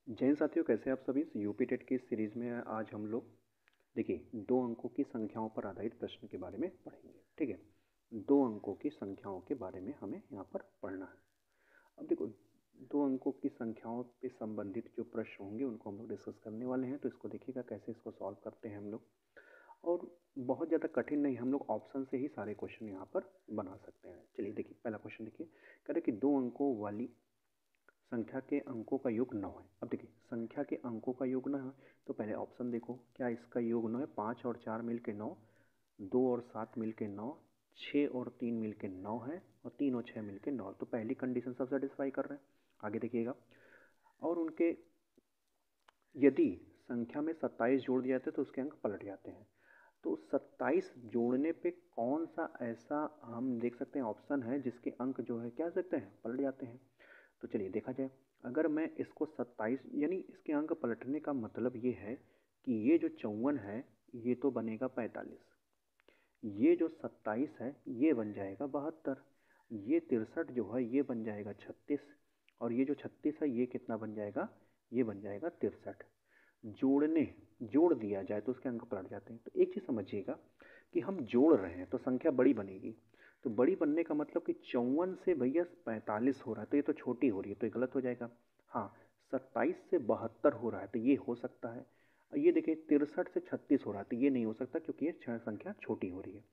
जय हिंद साथियों, कैसे हैं आप सभी। यूपी टेट की सीरीज में आज हम लोग देखिए 2 अंकों की संख्याओं पर आधारित प्रश्न के बारे में पढ़ेंगे। ठीक है, 2 अंकों की संख्याओं के बारे में हमें यहाँ पर पढ़ना है। अब देखो, 2 अंकों की संख्याओं पे संबंधित जो प्रश्न होंगे उनको हम लोग डिस्कस करने वाले हैं। तो इसको देखिएगा कैसे इसको सॉल्व करते हैं हम लोग। और बहुत ज़्यादा कठिन नहीं, हम लोग ऑप्शन से ही सारे क्वेश्चन यहाँ पर बना सकते हैं। चलिए देखिए, पहला क्वेश्चन देखिए, कह रहे कि 2 अंकों वाली संख्या के अंकों का योग 9 है। अब देखिए, संख्या के अंकों का योग 9 है तो पहले ऑप्शन देखो, क्या इसका योग 9 है। 5 और 4 मिल के 9, 2 और 7 मिल के 9, 6 और 3 मिल के 9 है, और 3 और 6 मिल के 9। तो पहली कंडीशन सब सेटिस्फाई कर रहे हैं। आगे देखिएगा, और उनके यदि संख्या में 27 जोड़ दिया जाता है तो उसके अंक पलट जाते हैं। तो 27 जोड़ने पे कौन सा ऐसा हम देख सकते हैं ऑप्शन है जिसके अंक जो है क्या सकते हैं, पलट जाते हैं। तो चलिए देखा जाए, अगर मैं इसको 27 यानी इसके अंक पलटने का मतलब ये है कि ये जो 54 है ये तो बनेगा 45, ये जो 27 है ये बन जाएगा 72, ये 63 जो है ये बन जाएगा 36, और ये जो 36 है ये कितना बन जाएगा, ये बन जाएगा 63। जोड़ दिया जाए तो उसके अंक पलट जाते हैं। तो एक चीज़ समझिएगा कि हम जोड़ रहे हैं तो संख्या बड़ी बनेगी। तो बड़ी बनने का मतलब कि 54 से भैया 45 हो रहा है तो ये तो छोटी हो रही है, तो ये गलत हो जाएगा। हाँ, 27 से 72 हो रहा है तो ये हो सकता है। ये देखिए 63 से 36 हो रहा है तो ये नहीं हो सकता क्योंकि ये संख्या छोटी हो रही है।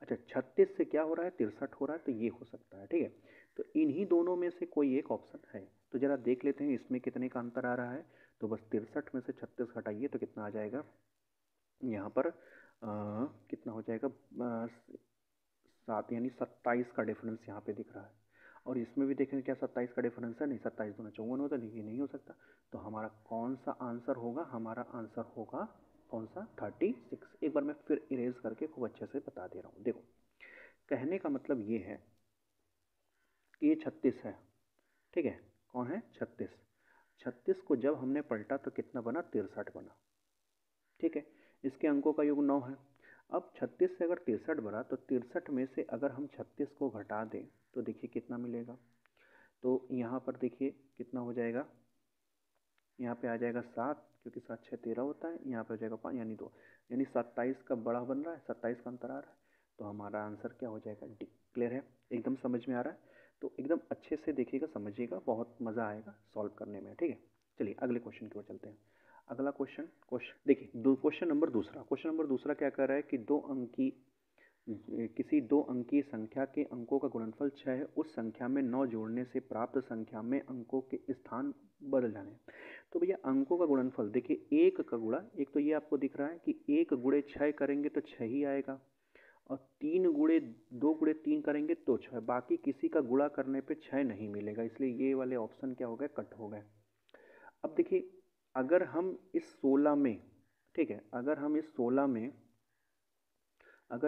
अच्छा, 36 से क्या हो रहा है, 63 हो रहा है तो ये हो सकता है। ठीक है, तो इन्हीं दोनों में से कोई एक ऑप्शन है। तो ज़रा देख लेते हैं इसमें कितने का अंतर आ रहा है। तो बस 63 में से 36 हटाइए तो कितना आ जाएगा यहाँ पर, कितना हो जाएगा, 7 यानी 27 का डिफरेंस यहाँ पे दिख रहा है। और इसमें भी देखेंगे क्या 27 का डिफरेंस है, नहीं 27 दूना 54 होता, नहीं ये नहीं हो सकता। तो हमारा कौन सा आंसर होगा, हमारा आंसर होगा कौन सा, 36। एक बार मैं फिर इरेज करके खूब अच्छे से बता दे रहा हूँ। देखो, कहने का मतलब ये है कि ये 36 है। ठीक है, कौन है, 36। 36 को जब हमने पलटा तो कितना बना, 63 बना। ठीक है, इसके अंकों का योग 9 है। अब 36 से अगर 63 बना तो 63 में से अगर हम 36 को घटा दें तो देखिए कितना मिलेगा। तो यहाँ पर देखिए कितना हो जाएगा, यहाँ पे आ जाएगा 7, क्योंकि 7 6 13 होता है। यहाँ पे हो जाएगा 5 यानी 2, यानी 27 का बड़ा बन रहा है, 27 का अंतर आ रहा है। तो हमारा आंसर क्या हो जाएगा, डी। क्लियर है, एकदम समझ में आ रहा है। तो एकदम अच्छे से देखिएगा, समझिएगा, बहुत मज़ा आएगा सॉल्व करने में। ठीक है, चलिए अगले क्वेश्चन की ओर चलते हैं। अगला क्वेश्चन देखिए, क्वेश्चन नंबर दूसरा क्या कर रहा है कि किसी 2 अंकीय संख्या के अंकों का गुणनफल 6 है, उस संख्या में 9 जोड़ने से प्राप्त संख्या में अंकों के स्थान बदल जाने। तो भैया अंकों का गुणनफल देखिए, एक का गुणा, एक तो ये आपको दिख रहा है कि 1 गुणे 6 करेंगे तो 6 ही आएगा, और 2 गुणे 3 करेंगे तो 6, बाकी किसी का गुणा करने पे 6 नहीं मिलेगा, इसलिए ये वाले ऑप्शन क्या हो गए, कट हो गए। अब देखिए, अगर हम इस 16 में, ठीक है, अगर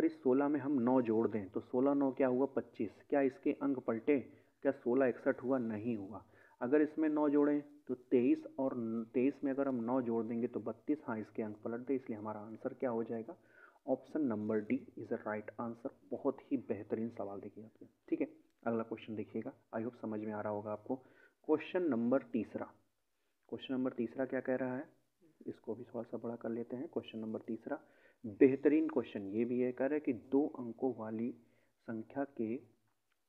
इस 16 में हम 9 जोड़ दें तो 16 9 क्या हुआ, 25। क्या इसके अंक पलटे, क्या 16 61 हुआ, नहीं हुआ। अगर इसमें 9 जोड़ें तो 23, और 23 में अगर हम 9 जोड़ देंगे तो 32। हाँ, इसके अंक पलट दे, इसलिए हमारा आंसर क्या हो जाएगा, option number D is a right answer. बहुत ही बेहतरीन सवाल देखिए आपने। ठीक है, अगला क्वेश्चन देखिएगा, आई होप समझ में आ रहा होगा आपको। क्वेश्चन नंबर तीसरा क्या कह रहा है, इसको भी थोड़ा सा बड़ा कर लेते हैं। क्वेश्चन नंबर तीसरा बेहतरीन क्वेश्चन ये भी है, कह रहा है कि 2 अंकों वाली संख्या के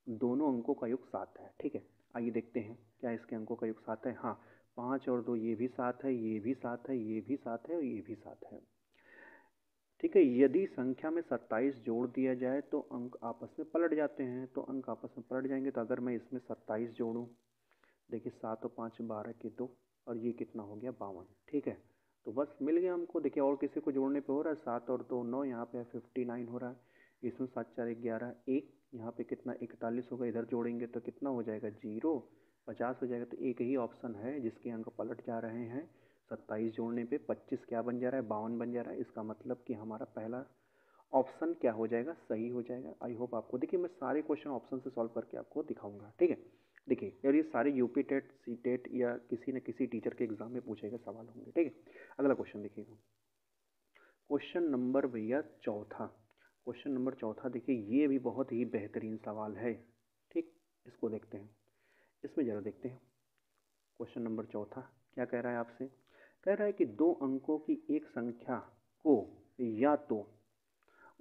दोनों अंकों का योग 7 है। ठीक है, आइए देखते हैं क्या इसके अंकों का योग 7 है। हाँ, 5 और 2 ये भी 7 है, ये भी 7 है, ये भी 7 है, और ये भी 7 है। ठीक है, यदि संख्या में 27 जोड़ दिया जाए तो अंक आपस में पलट जाते हैं। तो अंक आपस में पलट जाएंगे, तो अगर मैं इसमें 27 जोड़ूँ, देखिए 7 और 5 12 के 2, और ये कितना हो गया, 52। ठीक है, तो बस मिल गया हमको। देखिए और किसी को जोड़ने पे हो रहा है, 7 और 2 9, यहाँ पे 59 हो रहा है। इसमें 7 4 11 1, यहाँ पे कितना 41 होगा, इधर जोड़ेंगे तो कितना हो जाएगा, 0 50 हो जाएगा। तो एक ही ऑप्शन है जिसके अंक पलट जा रहे हैं। 27 जोड़ने पे 25 क्या बन जा रहा है, 52 बन जा रहा है। इसका मतलब कि हमारा पहला ऑप्शन क्या हो जाएगा, सही हो जाएगा। आई होप आपको, देखिए मैं सारे क्वेश्चन ऑप्शन से सॉल्व करके आपको दिखाऊंगा। ठीक है, देखिए यार ये सारे यूपी टेट सी टेट या किसी न किसी टीचर के एग्जाम में पूछे गए सवाल होंगे। ठीक है, अगला क्वेश्चन देखिएगा, क्वेश्चन नंबर भैया चौथा। क्वेश्चन नंबर चौथा देखिए, ये भी बहुत ही बेहतरीन सवाल है। ठीक, इसको देखते हैं, इसमें ज़रा देखते हैं। क्वेश्चन नंबर चौथा क्या कह रहा है आपसे? कह रहा है कि दो अंकों की एक संख्या को या तो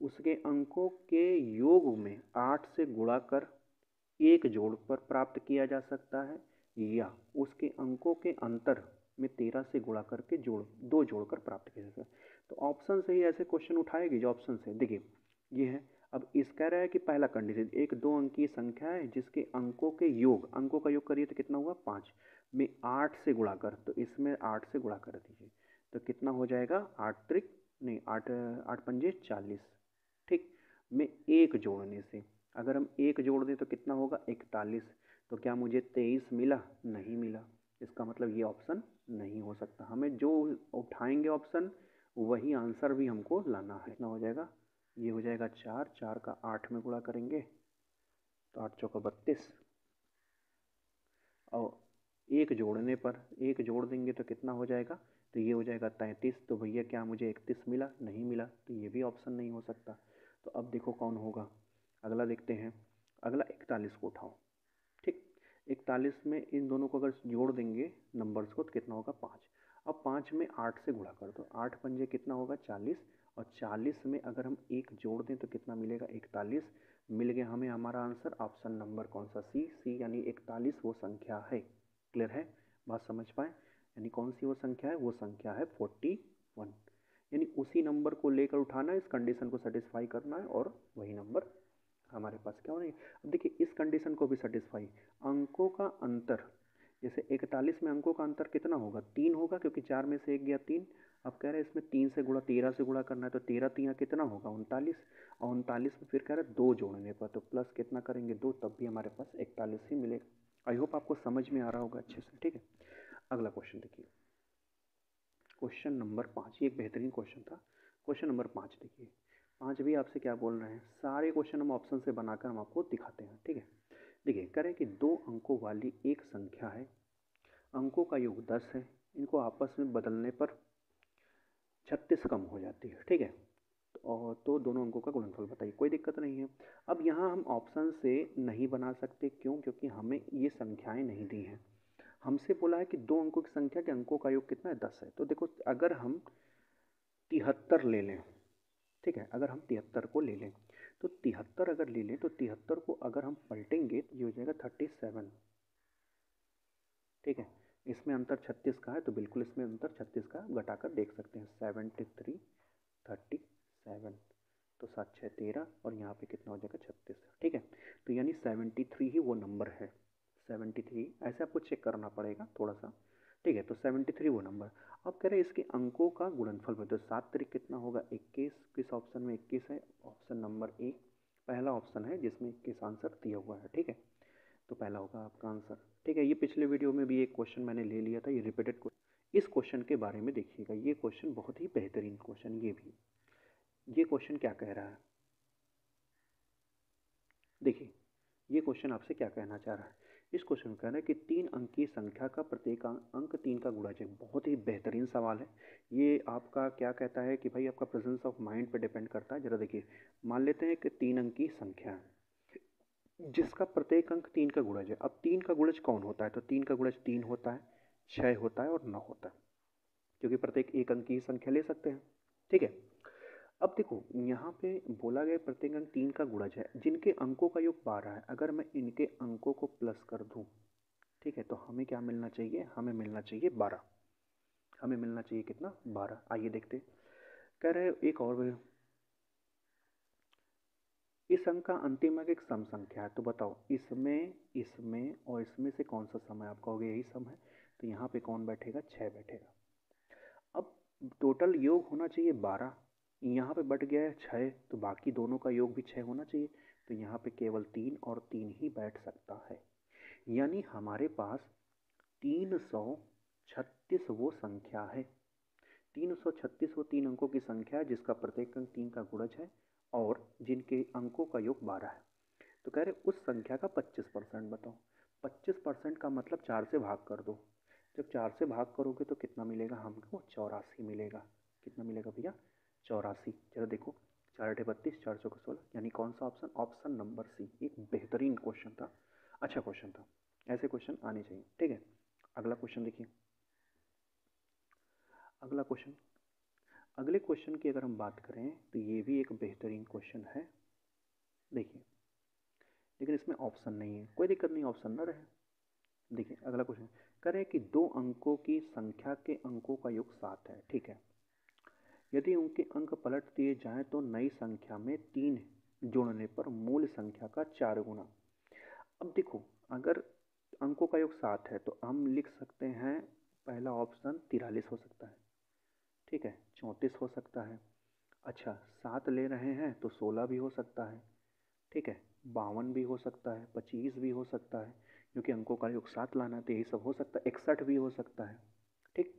उसके अंकों के योग में 8 से गुणा कर एक जोड़ पर प्राप्त किया जा सकता है, या उसके अंकों के अंतर में 13 से गुणा करके दो जोड़कर प्राप्त किया जा सकता है। तो ऑप्शन से ही ऐसे क्वेश्चन उठाएगी जो ऑप्शन से, देखिए ये है। अब इस कह रहा है कि पहला कंडीशन, एक दो अंकीय संख्या है जिसके अंकों के योग, अंकों का योग करिए तो कितना हुआ 5 में 8 से गुणा कर, तो इसमें 8 से गुणा कर दीजिए तो कितना हो जाएगा, 8 त्रिक नहीं 8 8 पंजे 40, ठीक, में एक जोड़ने से, अगर हम एक जोड़ दें तो कितना होगा 41, तो क्या मुझे 23 मिला? नहीं मिला। इसका मतलब ये ऑप्शन नहीं हो सकता। हमें जो उठाएंगे ऑप्शन वही आंसर भी हमको लाना है। कितना हो जाएगा, ये हो जाएगा 4, 4 का 8 में गुणा करेंगे तो 8 चौका 32, और एक जोड़ने पर एक जोड़ देंगे तो कितना हो जाएगा, तो ये हो जाएगा 33। तो भैया क्या मुझे 31 मिला? नहीं मिला, तो ये भी ऑप्शन नहीं हो सकता। तो अब देखो कौन होगा, अगला देखते हैं। अगला 41 को उठाओ, ठीक, 41 में इन दोनों को अगर जोड़ देंगे नंबर्स को तो कितना होगा 5। अब 5 में 8 से गुणा कर दो, 8 पंजे कितना होगा 40, और 40 में अगर हम एक जोड़ दें तो कितना मिलेगा 41, मिल गया हमें हमारा आंसर। ऑप्शन नंबर कौन सा, सी यानी 41 वो संख्या है। क्लियर है, बात समझ पाए? यानी कौन सी वो संख्या है, वो संख्या है 41, यानी उसी नंबर को लेकर उठाना है, इस कंडीशन को सेटिस्फाई करना है और वही नंबर हमारे पास क्या होना है। अब देखिए इस कंडीशन को भी सेटिस्फाई, अंकों का अंतर, जैसे 41 में अंकों का अंतर कितना होगा 3 होगा, क्योंकि 4 में से 1 गया 3। अब कह रहे हैं इसमें 3 से गुणा 13 से गुणा करना है, तो 13 3 कितना होगा 39, और 39 में फिर कह रहे हैं 2 जोड़ने पर, तो प्लस कितना करेंगे 2, तब भी हमारे पास 41 ही मिलेगा। आई होप आपको समझ में आ रहा होगा अच्छे से, ठीक है। अगला क्वेश्चन देखिए, क्वेश्चन नंबर 5, ये एक बेहतरीन क्वेश्चन था। क्वेश्चन नंबर 5 देखिए, 5 भी आपसे क्या बोल रहे हैं, सारे क्वेश्चन हम ऑप्शन से बनाकर हम आपको दिखाते हैं, ठीक है। देखिए करें कि दो अंकों वाली एक संख्या है, अंकों का योग 10 है, इनको आपस में बदलने पर 36 कम हो जाती है, ठीक है। और तो दोनों अंकों का गुणनफल बताइए, कोई दिक्कत नहीं है। अब यहाँ हम ऑप्शन से नहीं बना सकते, क्यों? क्योंकि हमें ये संख्याएं नहीं दी हैं। हमसे बोला है कि दो अंकों की संख्या के अंकों का योग कितना है 10 है। तो देखो अगर हम 73 ले लें, ठीक है, अगर हम 73 को ले लें तो 73 अगर ले लें तो 73 को अगर हम पलटेंगे तो ये हो जाएगा 37, ठीक है। इसमें अंतर 36 का है तो बिल्कुल इसमें अंतर 36 का घटाकर देख सकते हैं, 73 37, तो 7 6 13 और यहाँ पे कितना हो जाएगा 36, ठीक है। तो यानी 73 ही वो नंबर है, 73, ऐसे आपको चेक करना पड़ेगा थोड़ा सा, ठीक है। तो 73 वो नंबर। अब कह रहे हैं इसके अंकों का गुणनफल में, तो 7 तरीक कितना होगा 21, किस ऑप्शन में 21 है, ऑप्शन नंबर 1 पहला ऑप्शन है जिसमें 21 आंसर दिया हुआ है, ठीक है। तो पहला होगा आपका आंसर, ठीक है। ये पिछले वीडियो में भी एक क्वेश्चन मैंने ले लिया था, ये रिपीटेड क्वेश्चन। इस क्वेश्चन के बारे में देखिएगा, ये क्वेश्चन बहुत ही बेहतरीन क्वेश्चन, ये क्वेश्चन क्या कह रहा है, देखिए ये क्वेश्चन आपसे क्या कहना चाह रहा है। इस क्वेश्चन में कह रहा है कि 3 अंकीय संख्या का प्रत्येक अंक 3 का गुणज है। बहुत ही बेहतरीन सवाल है ये। आपका क्या कहता है कि भाई आपका प्रेजेंस ऑफ माइंड पे डिपेंड करता है। जरा देखिए, मान लेते हैं कि 3 अंकीय संख्या है जिसका प्रत्येक अंक 3 का गुणज है। अब 3 का गुणज कौन होता है, तो 3 का गुणज 3 होता है, 6 होता है और 9 होता है, क्योंकि प्रत्येक एक अंक की संख्या ले सकते हैं, ठीक है। अब देखो यहाँ पे बोला गया प्रत्येक अंक 3 का गुणज है, जिनके अंकों का योग 12 है। अगर मैं इनके अंकों को प्लस कर दूँ, ठीक है, तो हमें क्या मिलना चाहिए, हमें मिलना चाहिए 12, हमें मिलना चाहिए कितना 12। आइए देखते, कह रहे एक और, इस अंक का अंतिम अंक एक सम संख्या है, तो बताओ इसमें इसमें और इसमें से कौन सा सम है। आप कहोगे यही सम है, तो यहाँ पे कौन बैठेगा 6 बैठेगा। अब टोटल योग होना चाहिए 12, यहाँ पे बढ़ गया है 6, तो बाकी दोनों का योग भी 6 होना चाहिए, तो यहाँ पे केवल 3 और 3 ही बैठ सकता है। यानी हमारे पास 336 वो संख्या है, 336 वो 3 अंकों की संख्या है जिसका प्रत्येक अंक 3 का गुणज है और जिनके अंकों का योग 12 है। तो कह रहे उस संख्या का 25% बताओ। 25% का मतलब 4 से भाग कर दो। जब 4 से भाग करोगे तो कितना मिलेगा हमको, 84 मिलेगा। कितना मिलेगा भैया 84। जरा देखो 4 8 32, 4 4 16, यानी कौन सा ऑप्शन, ऑप्शन नंबर सी। एक बेहतरीन क्वेश्चन था, अच्छा क्वेश्चन था, ऐसे क्वेश्चन आने चाहिए, ठीक है। अगला क्वेश्चन देखिए, अगला क्वेश्चन, अगले क्वेश्चन की अगर हम बात करें तो ये भी एक बेहतरीन क्वेश्चन है। देखिए, लेकिन इसमें ऑप्शन नहीं है, कोई दिक्कत नहीं, ऑप्शन ना रहे। देखिए अगला क्वेश्चन कह रहे हैं कि 2 अंकों की संख्या के अंकों का योग 7 है, ठीक है। यदि उनके अंक पलट दिए जाएं तो नई संख्या में 3 जोड़ने पर मूल संख्या का 4 गुना। अब देखो, अगर अंकों का योग 7 है तो हम लिख सकते हैं, पहला ऑप्शन 43 हो सकता है, ठीक है, 34 हो सकता है। अच्छा, 7 ले रहे हैं तो 16 भी हो सकता है, ठीक है, 52 भी हो सकता है, 25 भी हो सकता है, क्योंकि अंकों का योग 7 लाना है तो यही सब हो सकता है। 61 भी हो सकता है, ठीक।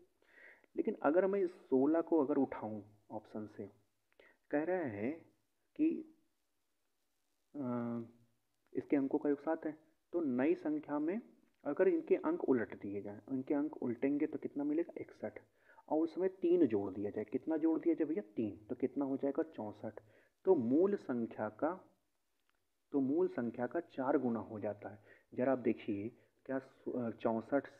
लेकिन अगर मैं इस 16 को अगर उठाऊं ऑप्शन से, कह रहे हैं कि इसके अंकों का योग 7 है, तो नई संख्या में अगर इनके अंक उलट दिए जाएं, इनके अंक उल्टेंगे तो कितना मिलेगा 61, और उसमें 3 जोड़ दिया जाए, कितना जोड़ दिया जाए भैया 3, तो कितना हो जाएगा 64। तो मूल संख्या का 4 गुना हो जाता है। जरा आप देखिए, क्या 64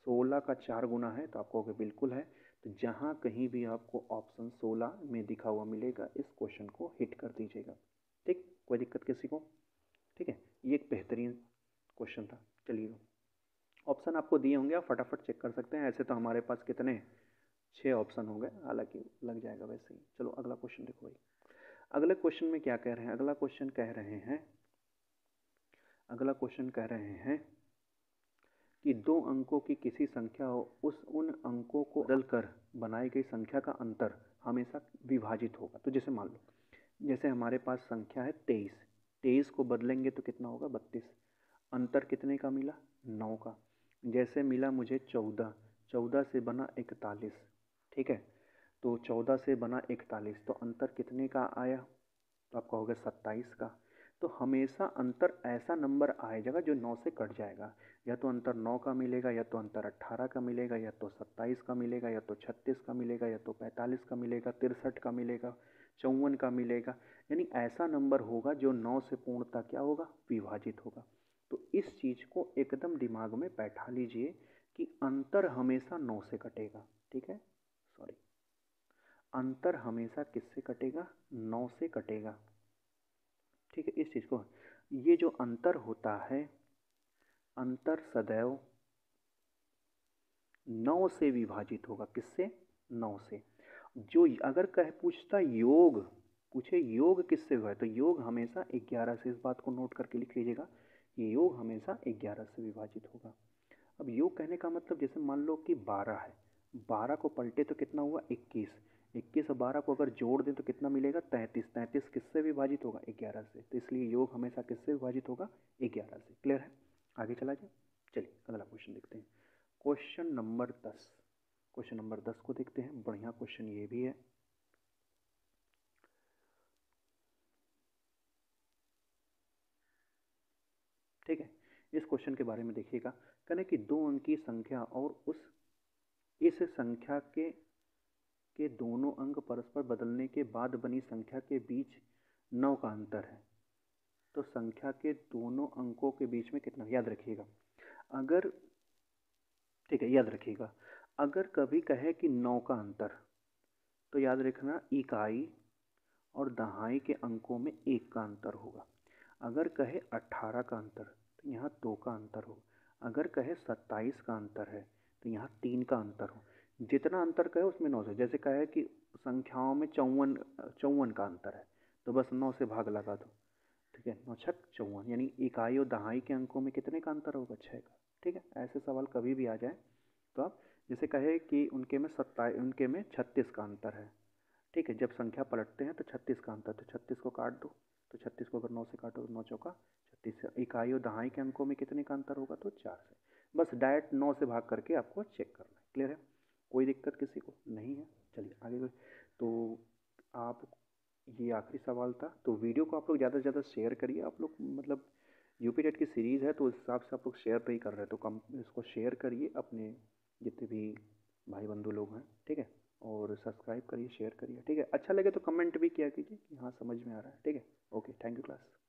16 का 4 गुना है, तो आप कहोगे बिल्कुल है। तो जहाँ कहीं भी आपको ऑप्शन 16 में दिखा हुआ मिलेगा, इस क्वेश्चन को हिट कर दीजिएगा, ठीक, कोई दिक्कत किसी को, ठीक है। ये एक बेहतरीन क्वेश्चन था। चलिए, ऑप्शन आपको दिए होंगे, आप फटाफट चेक कर सकते हैं। ऐसे तो हमारे पास कितने 6 ऑप्शन हो गए, हालांकि लग जाएगा वैसे ही। चलो अगला क्वेश्चन देखो भाई, अगले क्वेश्चन में क्या कह रहे हैं, अगला क्वेश्चन कह रहे हैं कि 2 अंकों की किसी संख्या हो, उन अंकों को बदलकर बनाई गई संख्या का अंतर हमेशा विभाजित होगा। तो जैसे मान लो, जैसे हमारे पास संख्या है 23, 23 को बदलेंगे तो कितना होगा 32, अंतर कितने का मिला 9 का। जैसे मिला मुझे 14, 14 से बना 41, ठीक है, तो 14 से बना 41, तो अंतर कितने का आया, तो आप कहोगे 27 का। तो हमेशा अंतर ऐसा नंबर आएगा जो 9 से कट जाएगा, या तो अंतर 9 का मिलेगा, या तो अंतर 18 का मिलेगा, या तो 27 का मिलेगा, या तो 36 का मिलेगा, या तो 45 का मिलेगा, 63 का मिलेगा, 54 का मिलेगा। यानी ऐसा नंबर होगा जो 9 से पूर्णतः क्या होगा, विभाजित होगा। तो इस चीज़ को एकदम दिमाग में बैठा लीजिए कि अंतर हमेशा 9 से कटेगा, ठीक है, सॉरी, अंतर हमेशा किससे कटेगा, 9 से कटेगा, ठीक है। इस चीज़ को, ये जो अंतर होता है, अंतर सदैव 9 से विभाजित होगा, किससे, 9 से। जो अगर पूछता योग, पूछे योग किससे हुआ है, तो योग हमेशा 11 से, इस बात को नोट करके लिख लीजिएगा, ये योग हमेशा 11 से विभाजित होगा। अब योग कहने का मतलब, जैसे मान लो कि 12 है, 12 को पलटे तो कितना हुआ 21, 21 और 12 को अगर जोड़ दें तो कितना मिलेगा 33, 33 किससे विभाजित होगा 11 से। तो इसलिए योग हमेशा किससे विभाजित होगा 11 से। क्लियर है, आगे चला जाए। चलिए अगला क्वेश्चन देखते हैं, क्वेश्चन नंबर 10। क्वेश्चन नंबर 10 को देखते हैं, बढ़िया क्वेश्चन ये भी है। ठीक है, इस क्वेश्चन के बारे में देखिएगा, कहने कि 2 अंक की संख्या और इस संख्या के दोनों अंक परस्पर बदलने के बाद बनी संख्या के बीच 9 का अंतर है। तो संख्या के दोनों अंकों के बीच में कितना, याद रखिएगा, अगर, ठीक है, याद रखिएगा, अगर कभी कहे कि 9 का अंतर, तो याद रखना इकाई और दहाई के अंकों में 1 का अंतर होगा। अगर कहे 18 का अंतर, तो यहाँ 2 का अंतर हो। अगर कहे 27 का अंतर है, तो यहाँ 3 का अंतर हो। जितना अंतर कहे उसमें 9 से, जैसे कहे कि संख्याओं में 54 का अंतर है, तो बस 9 से भाग लगा दो, ठीक है, 9 छक 54, यानी इकाई और दहाई के अंकों में कितने का अंतर होगा, 6 का। ठीक है, ऐसे सवाल कभी भी आ जाए तो आप जैसे कहे कि उनके में 36 का अंतर है, ठीक है, जब संख्या पलटते हैं तो 36 का अंतर, तो 36 को काट दो, तो 36 को अगर 9 से काटो तो 9 चौका 36, इकाई और दहाई के अंकों में कितने का अंतर होगा, तो 4 से। बस डायरेक्ट 9 से भाग करके आपको चेक करना है। क्लियर है, कोई दिक्कत किसी को नहीं है। चलिए आगे, तो आप, ये आखिरी सवाल था। तो वीडियो को आप लोग ज़्यादा से ज़्यादा शेयर करिए। आप लोग मतलब यूपी टेट की सीरीज़ है तो उस हिसाब से आप लोग शेयर पे ही कर रहे हैं, तो कम इसको शेयर करिए अपने जितने भी भाई बंधु लोग हैं, ठीक है, और सब्सक्राइब करिए, शेयर करिए, ठीक है। अच्छा लगे तो कमेंट भी किया कीजिए कि हाँ समझ में आ रहा है, ठीक है। Okay, thank you class.